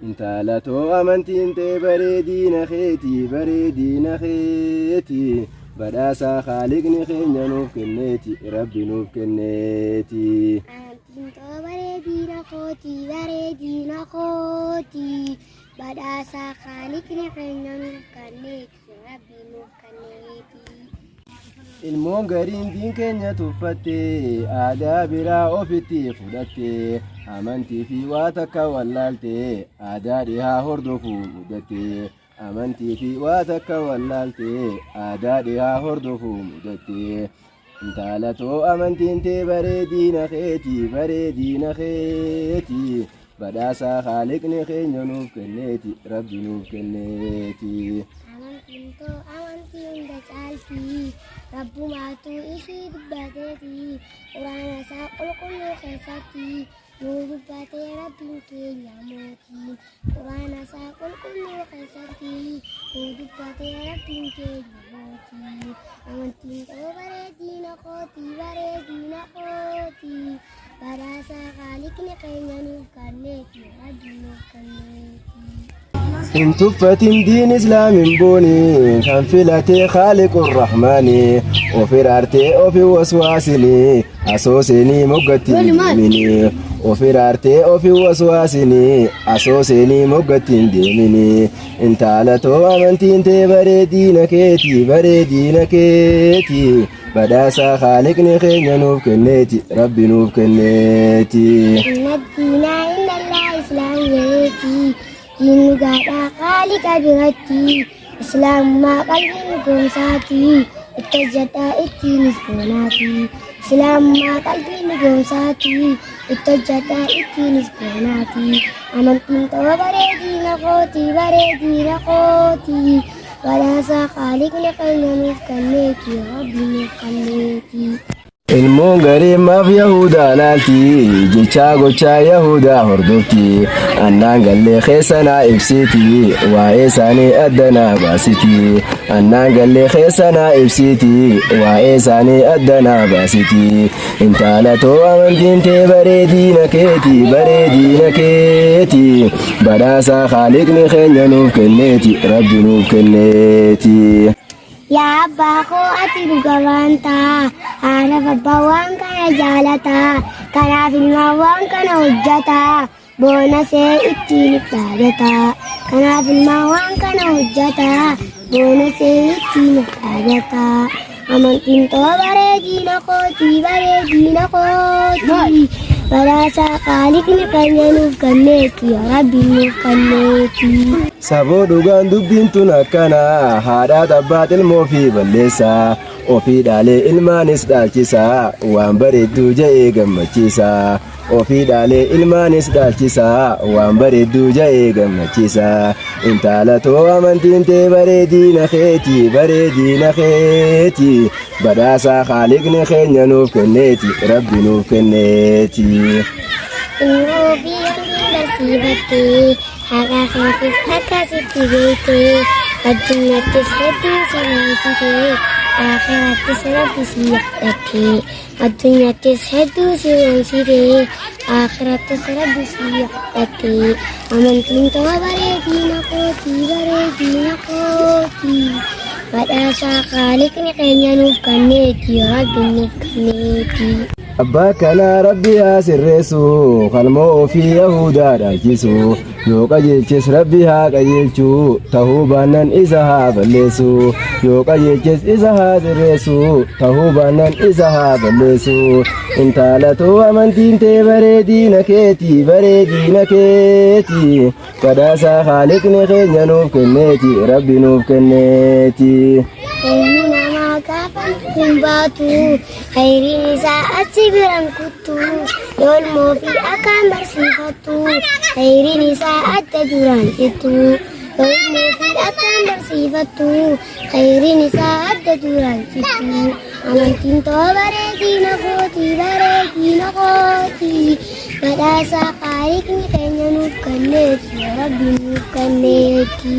Intaalatoo amantiin ta'e bareedina keeti badhaasaa Haaliqni keenya nuuf kenneeti Rabbi nuuf kenneeti. Amantiin ta'e bareedina kooti badhaasaa Haaliqni keenya nuuf kenneeti Rabbi nuuf kenneeti. Ilmoon gariin diin keenya tuffattee aadaa biraa ofitti fudhattee amantii fi waa takka wallaaltee aadaa dhihaa hordofuu mudattee amantii fi waa takka wallaaltee aadaa dhihaa hordofuu mudattee. Intaalatoo amantiin ta'e bareedina keeti badhaasaa Haaliqni keenya nuuf kenneeti Rabbi nuuf kenneeti. Amantiin hunda caalti Rabbumaatu ishii dubbateeti quraana isaa qulqulluu keessatti nuu dubbatee Rabbiin keenya mootii quraana isaa qulqulluu keessatti nuu dubbatee Rabbiin keenya mootii. Amantiin ta'e bareedina kooti badhaasaa Haaliqni keenya nuuf kenneeti Rabbi nuuf kenneeti. إن تفتن دين إسلام بوني كان فلاتي خالق الرحمن وفرارتي وفي وسواسني أسوسني مقتين ديمني وفرارتي وفي وسواسني أسوسني مقتين ديمني انت على تو أمنتين تي بريدين كيتي بداسا خالقني خير نوف كنيتي ربي نوف كنيتي. إن الدين إن الله إسلام يتي دين قادا خالق برتي إسلام ما قلبي قوساتي اتجدا اتي نسبوناتي إسلام ما قلبي قوساتي اتجدا اتي نسبوناتي. أمنتين تو بريدين قوتي بداسا خالقني خير نوف كنيتي ربي نوف كنيتي. Ilmoon gariimmaaf Yahudaa laalti jechaa gochaa Yahudaa hordofti annaan gallee keessanaa ibsiti waa'ee isaanii addanaa baasiti annaan gallee keessanaa ibsiti waa'ee isaanii addanaa baasiti. Intaalatoo amantiin ta'e bareedina keeti badhaasaa Haaliqni keenya nuuf kenneeti Rabbi nuuf kenneeti. Yaa abbaa koo ati dhuga waantaa haadha abbaa waan kana jaalataa kanaaf ilmaan waan kana hojjataa boona see ittiin dhaabbataa kanaaf ilmaan waan kana hojjataa boona see ittiin dhaabbataa. Amantiin ta'e bareedina kooti badhaasaa Haaliqni keenya nuuf kenneeti Rabbi nuuf kenneeti. Saboo dhugaan dubbiin tun akkana haadhaat abbaat ilmoo fi balleessaa ofii dhaalee ilmaanis dhaalchisaa waan bareedduu ja'ee gammachiisaa ofii dhaalee ilmaanis dhaalchisaa waan bareedduu ja'ee gammachiisaa. Intaalatoo amantiin ta'e bareedina keeti badhaasaa Haaliqni keenya nuuf kenneeti Rabbi nuuf kenneeti. Haqa keetis akkasitti beekee addunyaattis hedduu sinansitee akhirattis Rabbi si yaadate addunyaattis hedduu sinansitee akhirattis Rabbi si yaadate. Amantiin ta'e bareedina kooti badhaasaa Haaliqni keenya nuuf kenneeti Rabbi nuuf kenneeti. Abbaa kanaa Rabbi haa sirreessu qalmoo ofii Yahudaa dhaalchisu yoo qajeelches Rabbi haa qajeelchu tahuu baannaan isa haa balleessu yoo qajeelches isa haa sirreessu tahuu baannaan isa haa balleessu. Intaalatoo amantiin ta'e bareedina keeti badhaasaa Haaliqni keenya nuuf kenneeti Rabbi nuuf kenneeti. Kumbaatu khayriin isaa achi biraan kuttu yoolmoo fi akkaan barsiifattu khayriin isaa adda duraan jettu yoolmoo fi akkaan barsiifattu khayriin isaa adda duraan jettu. Amantiin ta'e bareedina kooti badhaasaa Haaliqni keenya nuuf kenneeti Rabbi nuuf kenneeti.